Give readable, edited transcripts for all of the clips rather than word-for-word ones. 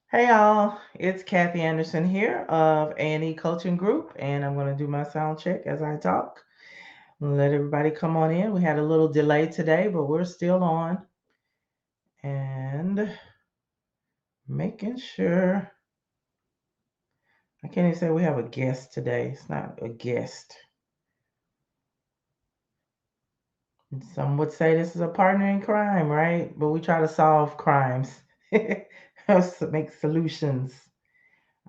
Hey y'all, it's Kathy Anderson here of A&E Coaching Group, and I'm going to do my sound check as I talk. Let everybody come on in. We had a little delay today, but we're still on and making sure. I can't even say we have a guest today. It's not a guest. Some would say this is a partner in crime, right? But we try to solve crimes, make solutions.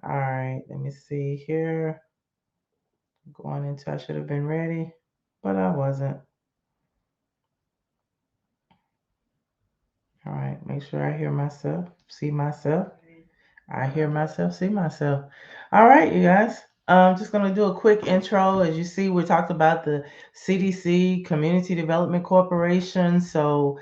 All right, let me see here. Going into, I should have been ready, but I wasn't. All right, make sure I hear myself, see myself. I hear myself, see myself. All right, you guys. I'm just going to do a quick intro. As you see, we talked about the CDC, Community Development Corporation. So,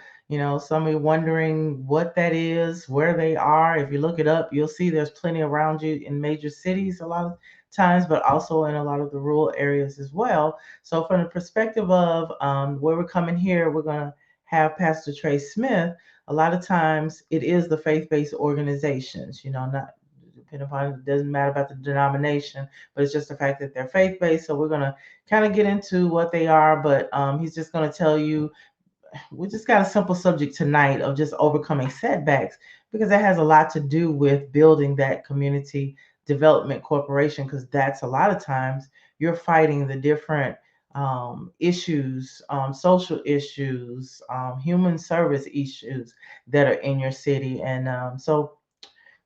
some of you wondering what that is, where they are. If you look it up, you'll see there's plenty around you in major cities a lot of times, but also in a lot of the rural areas as well. So, from the perspective of where we're coming here, we're going to have Pastor Trey Smith. A lot of times it is the faith-based organizations, not depending upon, it doesn't matter about the denomination, but it's just the fact that they're faith-based. So we're going to kind of get into what they are, but he's just going to tell you, we just got a simple subject tonight of just overcoming setbacks, because that has a lot to do with building that community development corporation, because that's a lot of times you're fighting the different issues, social issues, human service issues that are in your city. And so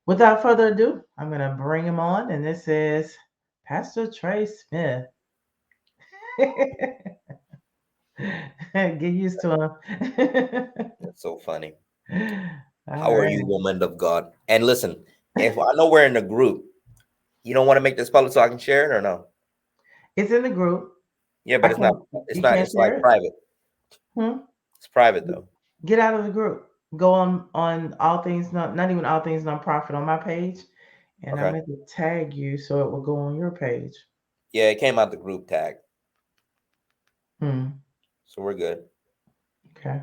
without further ado, I'm going to bring him on, and this is Pastor Trey Smith. Get used to him. That's so funny. All How are right. you, woman of God? And listen, if I know we're in a group, you don't want to make this public so I can share it or no? It's in the group. Yeah, I but it's not. can It's You not. can't It's like share it? private. Hmm? It's private though. Get out of the group. Go on all things, not even all things nonprofit on my page, and I Okay. meant to tag you so it will go on your page. Yeah, it came out the group tag, Hmm. so we're good. Okay.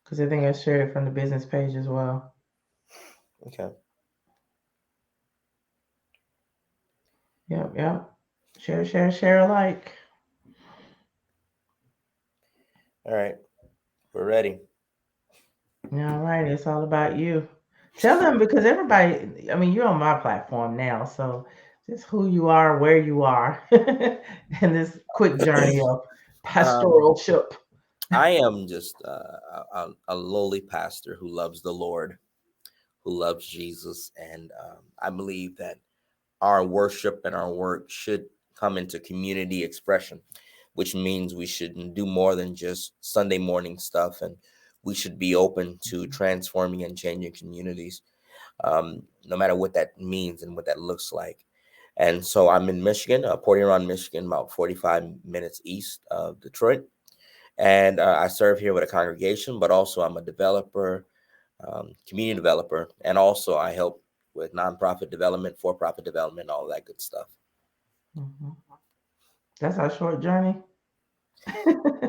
Because I think I shared it from the business page as well. Okay. Yep, yep. Share, share, share alike. All right. We're ready. All right, it's all about you. Tell them, because everybody, I mean, you're on my platform now, so just who you are, where you are, and this quick journey of um, pastoralship. I am just a lowly pastor who loves the Lord, who loves Jesus, and I believe that our worship and our work should come into community expression, which means we should do more than just Sunday morning stuff, and we should be open to transforming and changing communities, no matter what that means and what that looks like. And so I'm in Michigan, Port Huron, Michigan, about 45 minutes east of Detroit. And I serve here with a congregation, but also I'm a developer, community developer, and also I help with nonprofit development, for-profit development, all that good stuff. Mhm. That's our short journey.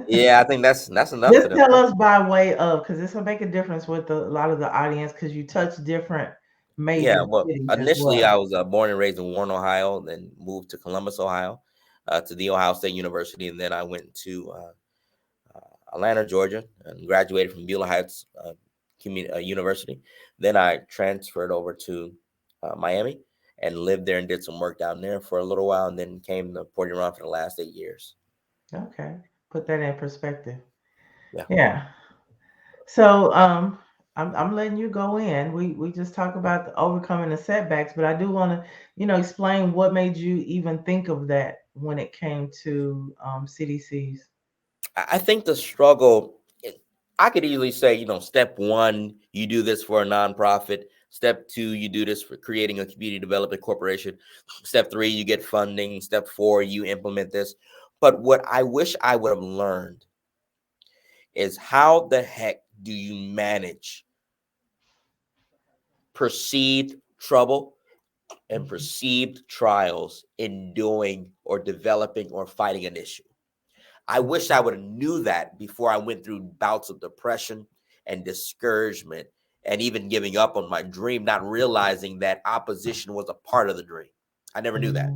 Yeah, I think that's enough for Just them. tell us by way of, because this will make a difference with a lot of the audience, because you touch different Yeah, major well, cities as initially I well. was born and raised in Warren, Ohio, then moved to Columbus, Ohio, to the Ohio State University, and then I went to Atlanta, Georgia, and graduated from Beulah Heights University. Then I transferred over to Miami and lived there and did some work down there for a little while, and then came to Port Huron for the last 8 years. Okay, put that in perspective. Yeah. Yeah. So I'm letting you go in. We just talk about the overcoming the setbacks, but I do want to, explain what made you even think of that when it came to CDCs. I think the struggle, I could easily say, step one, you do this for a nonprofit. Step two, you do this for creating a community development corporation. Step three, you get funding. Step four, you implement this. But what I wish I would have learned is how the heck do you manage perceived trouble and Mhm. perceived trials in doing or developing or fighting an issue? I wish I would have knew that before I went through bouts of depression and discouragement and even giving up on my dream, not realizing that opposition was a part of the dream. I never knew that.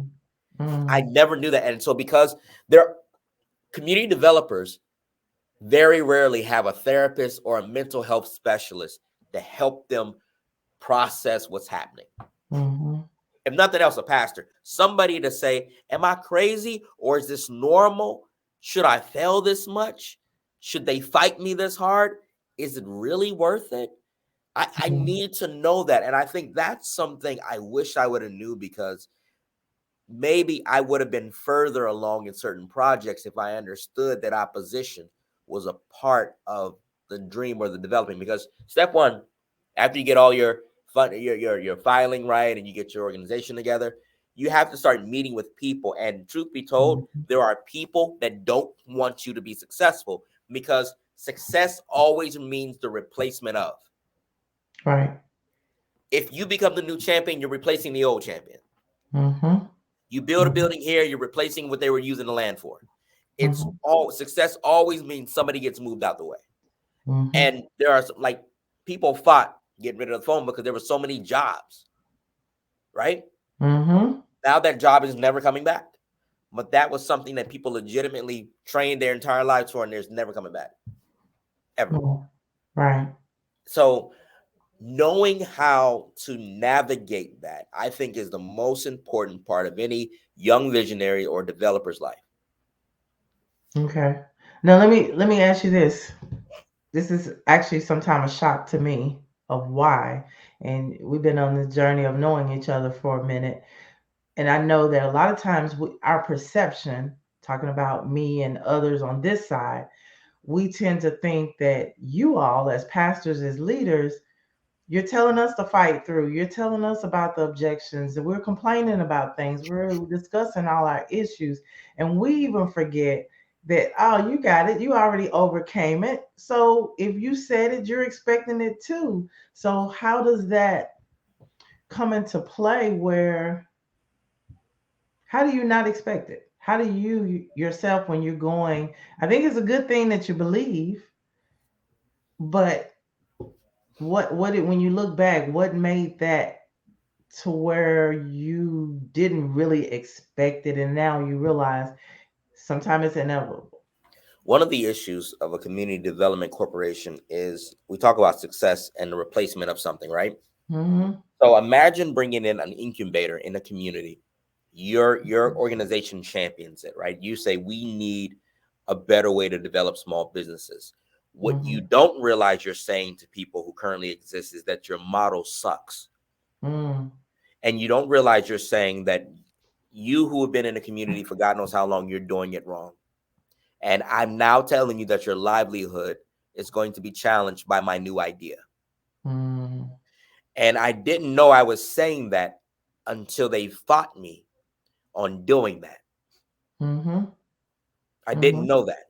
Mm, I mm, never knew that. And so because they're community developers very rarely have a therapist or a mental health specialist to help them process what's happening. mhm, If nothing else, a pastor, somebody to say, am I crazy or is this normal? Should I fail this much? Should they fight me this hard? Is it really worth it? I mm, need to know that. And I think that's something I wish I would have knew, because maybe I would have been further along in certain projects if I understood that opposition was a part of the dream or the developing. Because step one, after you get all your your filing right and you get your organization together, you have to start meeting with people. And truth be told, mhm. there are people that don't want you to be successful, because success always means the replacement of. Right. If you become the new champion, you're replacing the old champion. Mhm, You build a mhm, building here, you're replacing what they were using the land for. It's mhm, all success always means somebody gets moved out the way. mhm, And there are some, like, people fought getting rid of the phone because there were so many jobs, right? mhm, Now that job is never coming back. But that was something that people legitimately trained their entire lives for, and there's never coming back, ever. mhm. Right. So knowing how to navigate that, I think, is the most important part of any young visionary or developer's life. Okay. Now let me ask you this. This is actually sometimes a shock to me of why. And we've been on this journey of knowing each other for a minute. And I know that a lot of times our perception, talking about me and others on this side, we tend to think that you all, as pastors, as leaders, you're telling us to fight through. You're telling us about the objections, and we're complaining about things. We're discussing all our issues. And we even forget that, oh, you got it. You already overcame it. So if you said it, you're expecting it too. So how does that come into play where how do you not expect it? How do you yourself when you're going? I think it's a good thing that you believe, but what it when you look back, what made that to where you didn't really expect it and now you realize sometimes it's inevitable. One of the issues of a community development corporation is we talk about success and the replacement of something, right? Mm-hmm. So imagine bringing in an incubator in a community. Your organization champions it, right? You say we need a better way to develop small businesses. What you Mm-hmm. don't realize you're saying to people who currently exist is that your model sucks. Mm, And you don't realize you're saying that you, who have been in the community for God knows how long, you're doing it wrong. And I'm now telling you that your livelihood is going to be challenged by my new idea. mm, And I didn't know I was saying that until they fought me on doing that. mm-hmm. I didn't Mm-hmm. know that.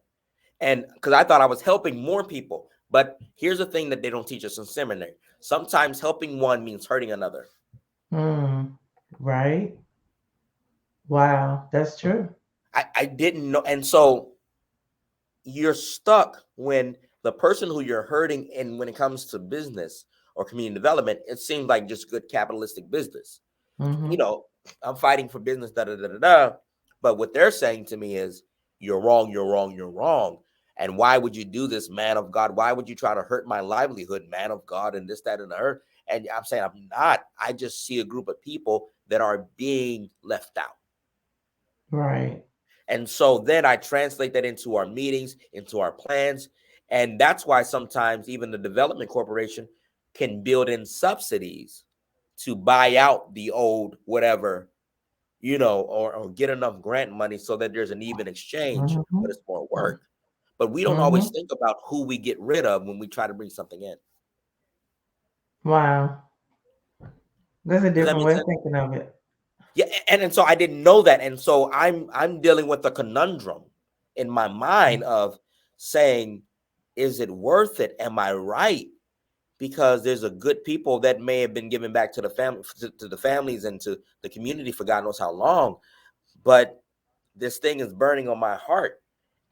And because I thought I was helping more people. But here's the thing that they don't teach us in seminary: sometimes helping one means hurting another. Mm. Right. Wow, that's true. I didn't know. And so you're stuck when the person who you're hurting, and when it comes to business or community development, it seems like just good capitalistic business. You Mm-hmm. know, I'm fighting for business, da da da da da. But what they're saying to me is, you're wrong, you're wrong, you're wrong. And why would you do this, man of God? Why would you try to hurt my livelihood, man of God, and this, that, and the other? And I'm saying I'm not. I just see a group of people that are being left out. Right. And so then I translate that into our meetings, into our plans. And that's why sometimes even the development corporation can build in subsidies to buy out the old whatever, or get enough grant money so that there's an even exchange, but Mm-hmm. it's more work. But we don't always Mm-hmm. think about who we get rid of when we try to bring something in. Wow. That's a Does that different make way of sense? thinking of it. Yeah, and so I didn't know that, and so I'm dealing with a conundrum in my mind of saying, is it worth it? Am I right? Because there's a good people that may have been given back to the family, to the families and to the community for God knows how long, but this thing is burning on my heart,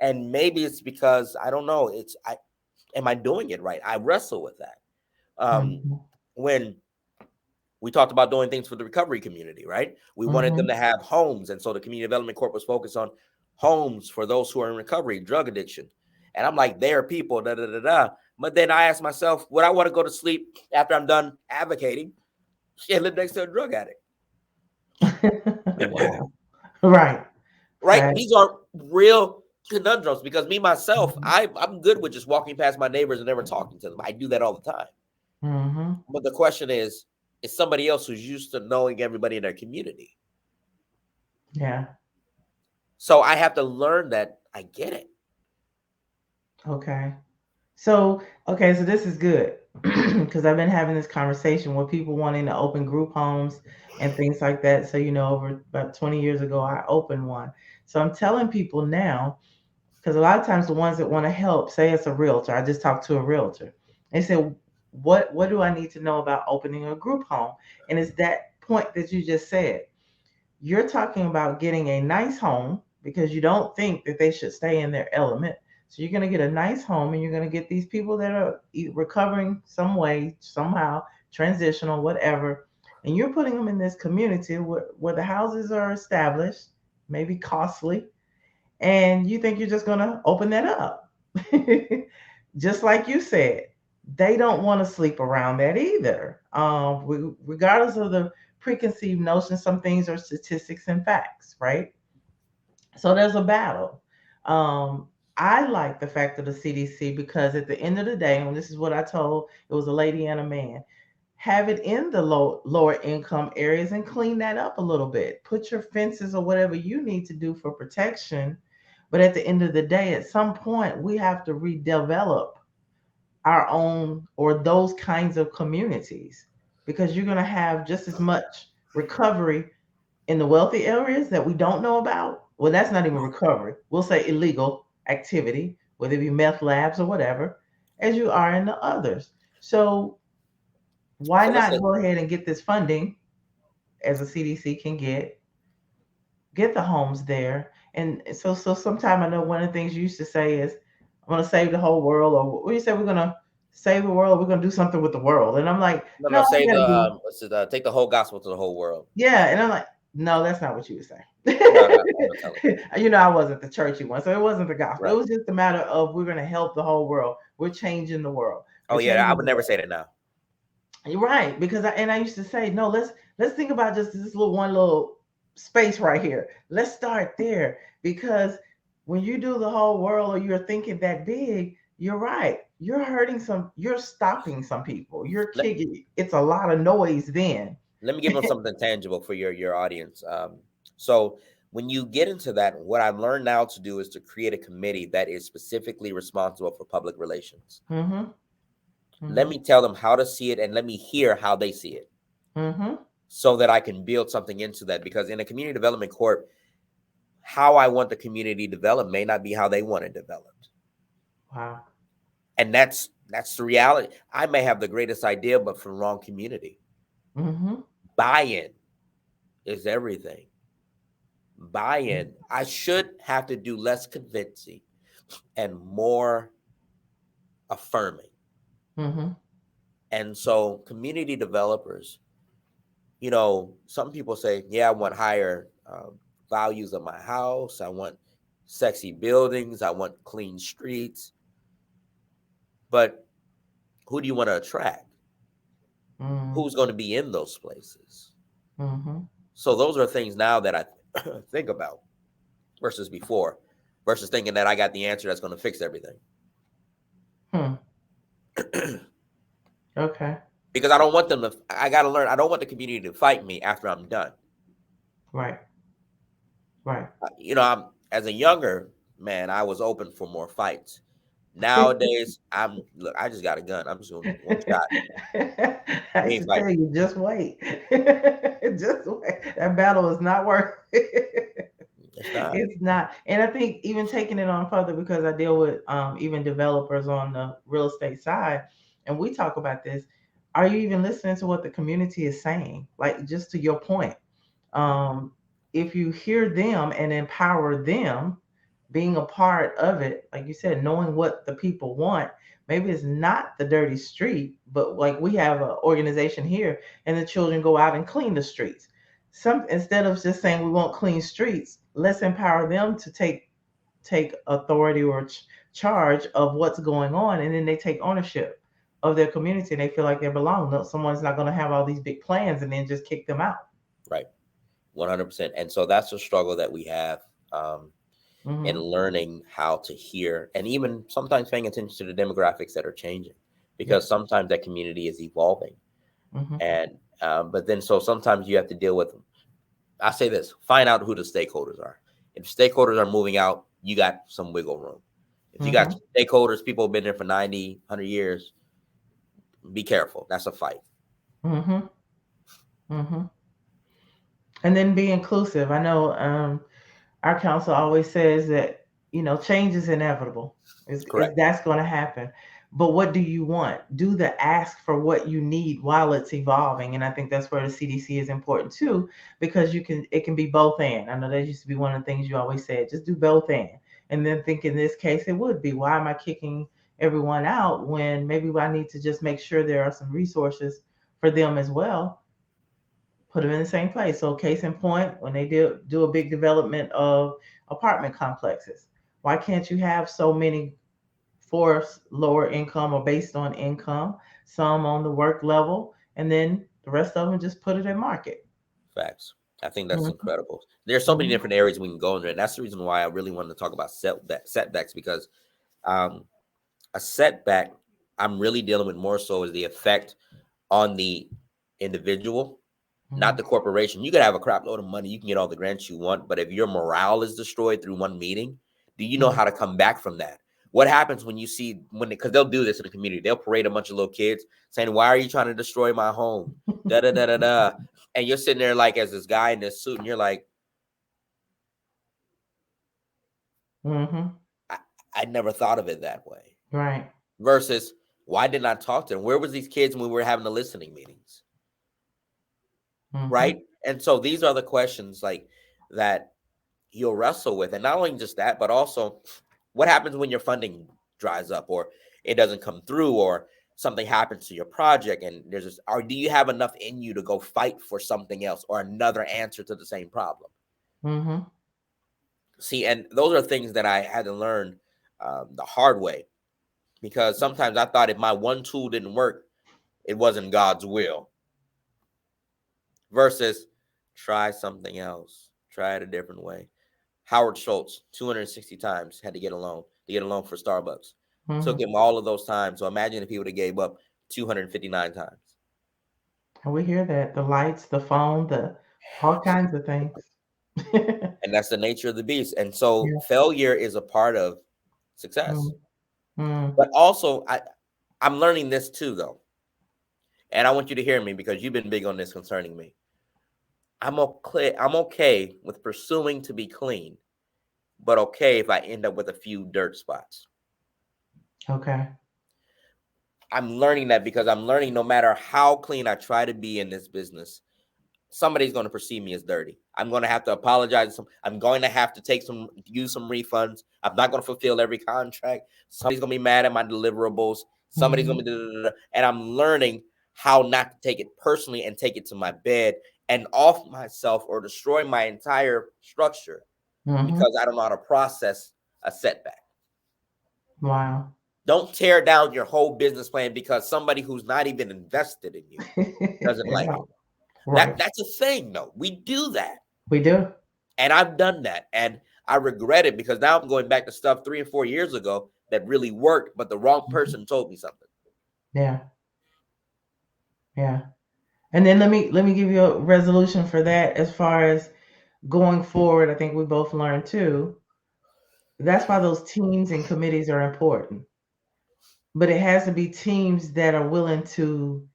and maybe it's because I don't know. am I doing it right? I wrestle with that. Mhm. When we talked about doing things for the recovery community, right? We wanted them Mhm. to have homes. And so the Community Development Corp was focused on homes for those who are in recovery, drug addiction. And I'm like, there are people, da da da da. But then I ask myself, would I want to go to sleep after I'm done advocating and live next to a drug addict? Wow. Right. Right? Fact. These are real conundrums because me, myself, Mhm. I'm good with just walking past my neighbors and never talking to them. I do that all the time. Mhm. But the question is somebody else who's used to knowing everybody in their community. Yeah. So I have to learn that I get it. Okay. So, okay, so this is good because I've been having this conversation with people wanting to open group homes and things like that. So, over about 20 years ago, I opened one. So I'm telling people now, because a lot of times the ones that want to help, say it's a realtor, I just talked to a realtor. They said, what do I need to know about opening a group home? And it's that point that you just said. You're talking about getting a nice home because you don't think that they should stay in their element. So you're going to get a nice home and you're going to get these people that are recovering some way, somehow, transitional, whatever. And you're putting them in this community where the houses are established, maybe costly, and you think you're just going to open that up. Just like you said, they don't want to sleep around that either. Regardless of the preconceived notions, some things are statistics and facts, right? So there's a battle. Um, I like the fact of the CDC because at the end of the day, and this is what I told, it was a lady and a man, have it in the lower income areas and clean that up a little bit. Put your fences or whatever you need to do for protection. But at the end of the day, at some point, we have to redevelop our own or those kinds of communities because you're going to have just as much recovery in the wealthy areas that we don't know about. Well, that's not even recovery. We'll say illegal activity, whether it be meth labs or whatever, as you are in the others. So why So not listen, go ahead and get this funding as a CDC can get the homes there. And so sometime I know one of the things you used to say is, I'm gonna save the whole world, or what do you say, we're gonna save the world, we're gonna do something with the world. And I'm like, no, no, no, I say the gotta do, what's it, take the whole gospel to the whole world. yeah. And I'm like, no, that's not what you would say. No, no, I'm gonna tell it. I wasn't the churchy one, so it wasn't the gospel. It Right. was just a matter of we're gonna help the whole world. We're changing the world. Oh We're yeah, I changing would the never world. say that now. You're right, because I used to say, no, let's think about just this little one little space right here. Let's start there because when you do the whole world or you're thinking that big, you're right. You're stopping some people. You're Let, kicking. It's a lot of noise then. let me give them something tangible for your audience. So when you get into that, what I've learned now to do is to create a committee that is specifically responsible for public relations. Mm-hmm. Let Mm-hmm. me tell them how to see it and let me hear how they see it Mm-hmm. so that I can build something into that. Because in a community development court, how I want the community developed may not be how they want it developed. Wow. And that's the reality. I may have the greatest idea, but from the wrong community. Mm-hmm. Buy-in is everything. Buy-in. I should have to do less convincing and more affirming. Mm-hmm. And so community developers, some people say, yeah, I want higher values of my house. I want sexy buildings. I want clean streets. But who do you want to attract? Mm-hmm. Who's going to be in those places? Mm-hmm. So those are things now that I think about versus before, versus thinking that I got the answer that's going to fix everything. Hmm. Okay. Because I don't want them to, I got to learn, I don't want the community to fight me after I'm done. Right. Right. I'm as a younger man, I was open for more fights. Nowadays, look, I just got a gun. I'm just going one shot. I We used ain't to tell fighting. you, just wait. Just wait. That battle is not worth it. It's not. It's not. And I think even taking it on further, because I deal with even developers on the real estate side, and we talk about this. Are you even listening to what the community is saying? Like, just to your point, um, if you hear them and empower them, being a part of it, like you said, knowing what the people want. Maybe it's not the dirty street, but like we have an organization here, and the children go out and clean the streets. Some instead of just saying we want clean streets, let's empower them to take authority or charge of what's going on, and then they take ownership of their community and they feel like they belong. No, someone's not going to have all these big plans and then just kick them out. Right. 100%. And so that's the struggle that we have, um, in Mm-hmm. learning how to hear and even sometimes paying attention to the demographics that are changing, Yeah. because sometimes that community is evolving. Mm-hmm. And but then so sometimes you have to deal with, I say this, find out who the stakeholders are. If stakeholders are moving out, you got some wiggle room. If you got Mm-hmm. stakeholders, people have been there for 90, 100 years, be careful. That's a fight. Mm-hmm. Mm-hmm. And then be inclusive. I know our council always says that change is inevitable. Is Correct. that's going to happen. But what do you want? Do the ask for what you need while it's evolving, and I think that's where the CDC is important too, because it can be both and. I know that used to be one of the things you always said. Just do both and then think in this case it would be, why am I kicking everyone out when maybe I need to just make sure there are some resources for them as well, put them in the same place. So, case in point, when they do a big development of apartment complexes, why can't you have so many for lower income or based on income, some on the work level, and then the rest of them just put it in market? Facts. I think that's Mm-hmm. incredible. There's so many different areas we can go in there, and that's the reason why I really wanted to talk about setbacks, because um, a setback, I'm really dealing with more so is the effect on the individual, not Mm-hmm. the corporation. You could have a crap load of money, you can get all the grants you want, but if your morale is destroyed through one meeting, do you know Mm-hmm. how to come back from that? What happens when you see, when, because they'll do this in the community, they'll parade a bunch of little kids saying, "Why are you trying to destroy my home?" Da da da da da. And you're sitting there like as this guy in this suit, and you're like, Mm-hmm. I, I never thought of it that way. Right. Versus, why didn't I talk to them? Where was these kids when we were having the listening meetings? Mm-hmm. Right. And so these are the questions like that you'll wrestle with. And not only just that, but also what happens when your funding dries up or it doesn't come through or something happens to your project and there's this, or do you have enough in you to go fight for something else or another answer to the same problem? Mm-hmm. See, and those are things that I had to learn the hard way, because sometimes I thought if my one tool didn't work, it wasn't God's will. Versus try something else, try it a different way. Howard Schultz, 260 times had to get a loan for Starbucks. Took Mm-hmm. him all of those times. So imagine if he would have gave up 259 times. And we hear that the lights, the phone, the all kinds of things. Yeah. And that's the nature of the beast. And so failure is a part of success. Mm-hmm. But also, I'm learning this too, though. And I want you to hear me because you've been big on this concerning me. I'm okay with pursuing to be clean, but okay if I end up with a few dirt spots. Okay. I'm learning that because I'm learning no matter how clean I try to be in this business, somebody's going to perceive me as dirty. I'm going to have to apologize. I'm going to have to use some refunds. I'm not going to fulfill every contract. Somebody's going to be mad at my deliverables. Somebody's going Mm-hmm. to be, da, da, da, da. And I'm learning how not to take it personally and take it to my bed and off myself or destroy my entire structure Mm-hmm. because I don't know how to process a setback. Wow. Don't tear down your whole business plan because somebody who's not even invested in you doesn't like it. No. Right. That's a thing, though. We do that. We do. And I've done that. And I regret it because now I'm going back to stuff 3 and 4 years ago that really worked, but the wrong Mhm. person told me something. Yeah. Yeah. And then let me give you a resolution for that as far as going forward. I think we both learned too. That's why those teams and committees are important. But it has to be teams that are willing to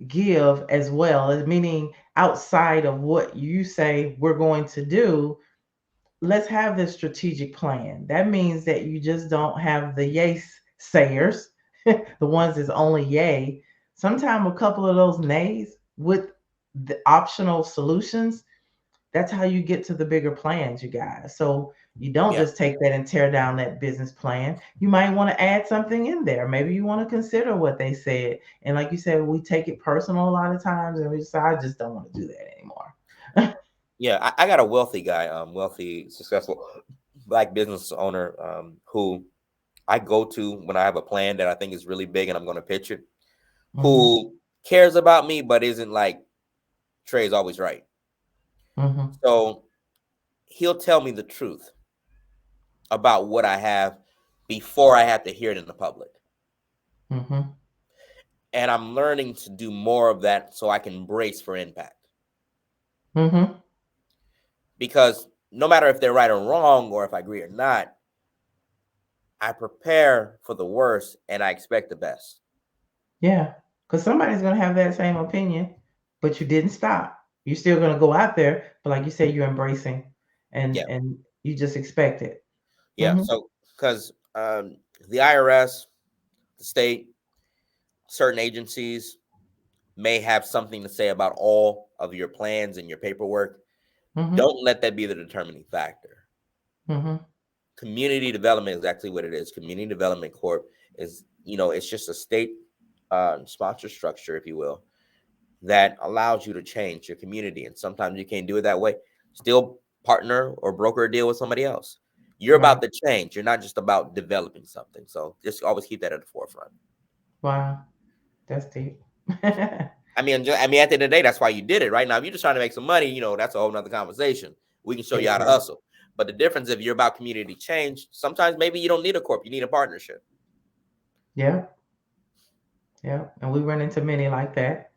give as well, meaning outside of what you say we're going to do. Let's have this strategic plan. That means that you just don't have the yay sayers, the ones that's only yay. Sometimes a couple of those nays with the optional solutions, that's how you get to the bigger plans, you guys. So You don't Yeah. just take that and tear down that business plan. You might want to add something in there. Maybe you want to consider what they said. And like you said, we take it personal a lot of times and we just say, I just don't want to do that anymore. Yeah, I got a wealthy guy, wealthy, successful black business owner, who I go to when I have a plan that I think is really big and I'm going to pitch it, Mm-hmm. who cares about me but isn't like Trey's always right. Mm-hmm. So he'll tell me the truth about what I have before I have to hear it in the public. Mm-hmm. And I'm learning to do more of that so I can brace for impact. Mm-hmm. Because no matter if they're right or wrong, or if I agree or not, I prepare for the worst and I expect the best. Yeah. Because somebody's gonna have that same opinion, but you didn't stop. You're still gonna go out there, but like you said, you're embracing Yeah. and you just expect it. Yeah. Mm-hmm. So, because the IRS, the state, certain agencies may have something to say about all of your plans and your paperwork. Mm-hmm. Don't let that be the determining factor. Mm-hmm. Community development is actually what it is. Community Development Corp is, it's just a state sponsor structure, if you will, that allows you to change your community. And sometimes you can't do it that way. Still partner or broker a deal with somebody else. You're Right. about the change. You're not just about developing something. So just always keep that at the forefront. Wow. That's deep. I mean, at the end of the day, that's why you did it, right? Now, if you're just trying to make some money, that's a whole nother conversation. We can show you how to Yeah. hustle. But the difference, if you're about community change, sometimes maybe you don't need a corp, you need a partnership. Yeah. Yeah. And we run into many like that.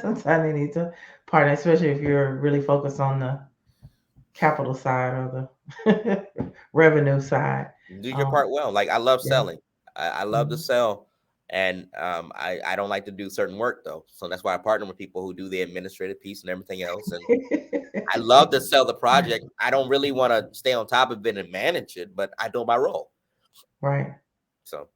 Sometimes they need to partner, especially if you're really focused on the capital side or the revenue side. Do your Um, part well. Like, I love yeah. selling. I love to Mhm. sell. And I don't like to do certain work, though. So that's why I partner with people who do the administrative piece and everything else. And I love to sell the project. I don't really want to stay on top of it and manage it, but I know my role. Right. So,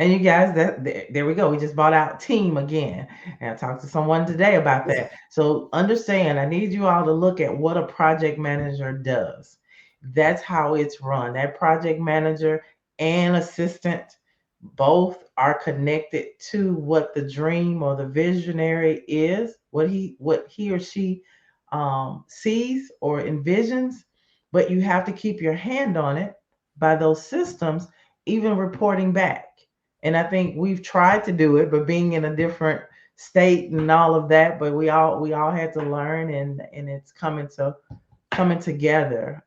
And you guys, there we go. We just bought out team again. And I talked to someone today about that. So understand, I need you all to look at what a project manager does. That's how it's run. That project manager and assistant both are connected to what the dream or the visionary is, what he or she sees or envisions, but you have to keep your hand on it by those systems, even reporting back. And I think we've tried to do it, but being in a different state and all of that, but we all had to learn, and it's coming together.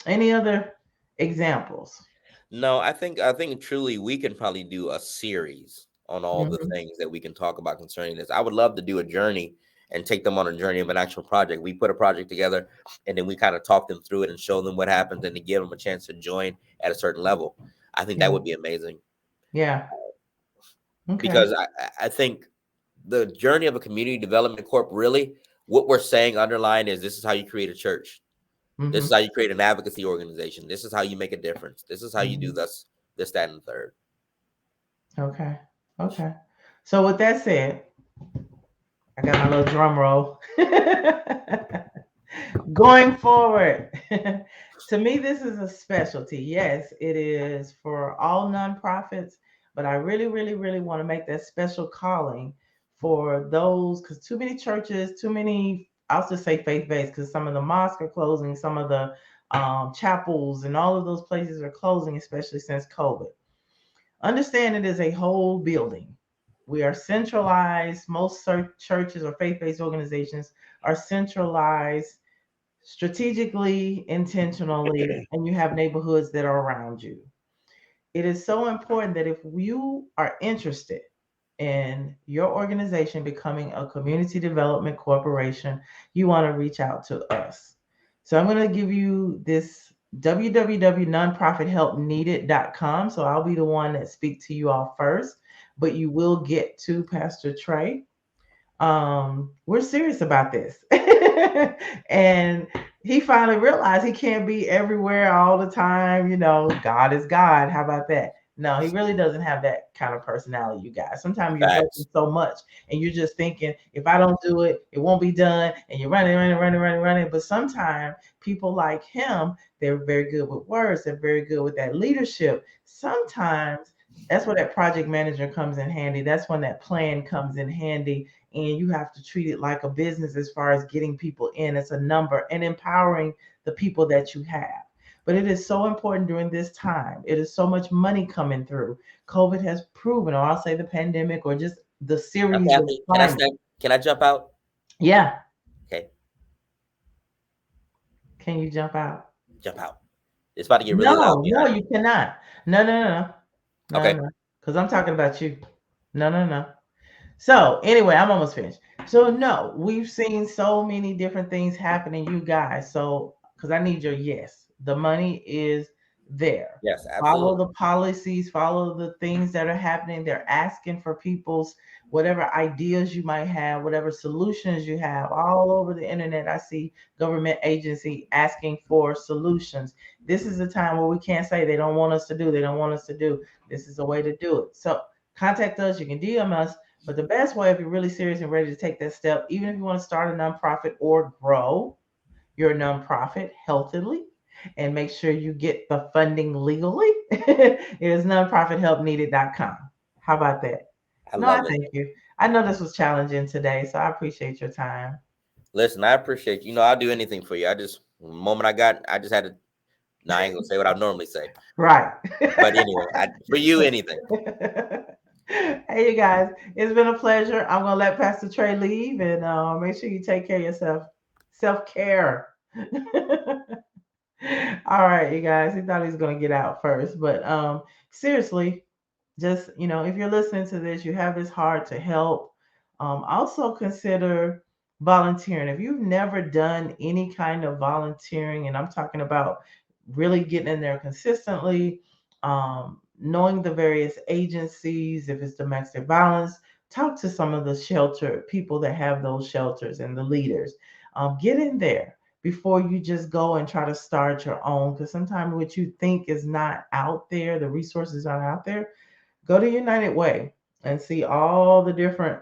Any other examples? no, I think truly we can probably do a series on all the Hmm. things that we can talk about concerning this. I would love to do a journey and take them on a journey of an actual project. We put a project together and then we kind of talk them through it and show them what happens and to give them a chance to join at a certain level. I think that Yeah. would be amazing Yeah. Okay. because I think the journey of a community development corp, really what we're saying underlying is this is how you create a church. This Hmm. is how you create an advocacy organization. This is how you make a difference. This is how you do Hmm. this, that, and the third. Okay. Okay. So with that said, I got my little drum roll. Going forward, to me, this is a specialty. Yes, it is for all nonprofits, but I really, really, really want to make that special calling for those, because too many churches, too many, I'll just say faith based, because some of the mosques are closing, some of the chapels and all of those places are closing, especially since COVID. Understand it is a whole building. We are centralized. Most churches or faith based organizations are centralized strategically, intentionally, and you have neighborhoods that are around you. It is so important that if you are interested in your organization becoming a community development corporation, you want to reach out to us. So I'm going to give you this www.nonprofithelpneeded.com. So I'll be the one that speak to you all first, but you will get to Pastor Trey. We're serious about this. And he finally realized he can't be everywhere all the time. God is God. How about that? No, he really doesn't have that kind of personality, you guys. Sometimes you're working Facts. so much and you're just thinking, if I don't do it, it won't be done. And you're running, running, running, running, running. But sometimes people like him, they're very good with words. They're very good with that leadership. Sometimes that's where that project manager comes in handy. That's when that plan comes in handy. And you have to treat it like a business as far as getting people in. It's a number and empowering the people that you have. But it is so important during this time. It is so much money coming through. COVID has proven, or I'll say the pandemic, or just the Okay, series of Anthony, can I climate. step? Can I jump out? Yeah. Okay, Can you jump out? jump out. It's about to get really loud No, no, behind you me. cannot. No, no, no, no, no, Okay. no. Because I'm talking about you. No, no, no. So anyway, I'm almost finished. So no, we've seen so many different things happening, you guys. So because I need your yes, the money is there. Yes, Follow absolutely. the policies, follow the things that are happening. They're asking for people's whatever ideas you might have, whatever solutions you have. All over the internet, I see government agency asking for solutions. This is a time where we can't say they don't want us to do, they don't want us to do. This is a way to do it. So contact us. You can DM us, but the best way, if you're really serious and ready to take that step, even if you want to start a nonprofit or grow your nonprofit healthily and make sure you get the funding legally, is nonprofithelpneeded.com. How about that? I No, I love it. thank you. I know this was challenging today, so I appreciate your time. Listen, I appreciate you. You know, I'll do anything for you. I just the moment I got, I just had to. No, I ain't gonna say what I normally say. Right. But anyway, for you, anything. Hey, you guys, it's been a pleasure. I'm gonna let Pastor Trey leave, and make sure you take care of yourself. Self care. All right, you guys. He thought he was gonna get out first, but seriously, just if you're listening to this, you have this heart to help. Also consider volunteering. If you've never done any kind of volunteering, and I'm talking about really getting in there consistently, knowing the various agencies, if it's domestic violence, talk to some of the shelter people that have those shelters and the leaders. Get in there before you just go and try to start your own, because sometimes what you think is not out there, the resources aren't out there. Go to United Way and see all the different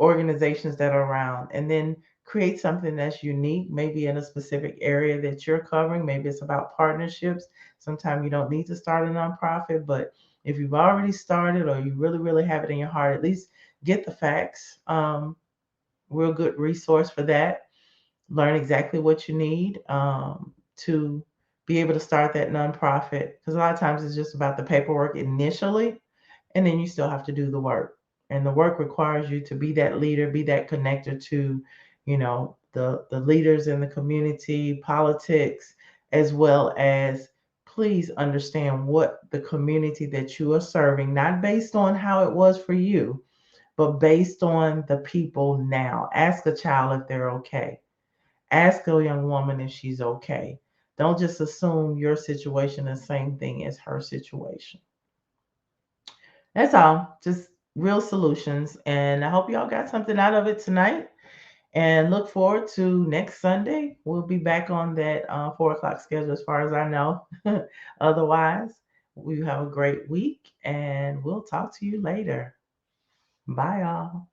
organizations that are around, and then create something that's unique, maybe in a specific area that you're covering. Maybe it's about partnerships. Sometimes you don't need to start a nonprofit, but if you've already started or you really, really have it in your heart, at least get the facts. Real good resource for that. Learn exactly what you need to be able to start that nonprofit. Because a lot of times it's just about the paperwork initially, and then you still have to do the work. And the work requires you to be that leader, be that connector to, the leaders in the community, politics, as well as please understand what the community that you are serving, not based on how it was for you, but based on the people now. Ask a child if they're okay. Ask a young woman if she's okay. Don't just assume your situation is the same thing as her situation. That's all. Just real solutions. And I hope y'all got something out of it tonight. And look forward to next Sunday. We'll be back on that 4 o'clock schedule as far as I know. Otherwise, we have a great week and we'll talk to you later. Bye, y'all.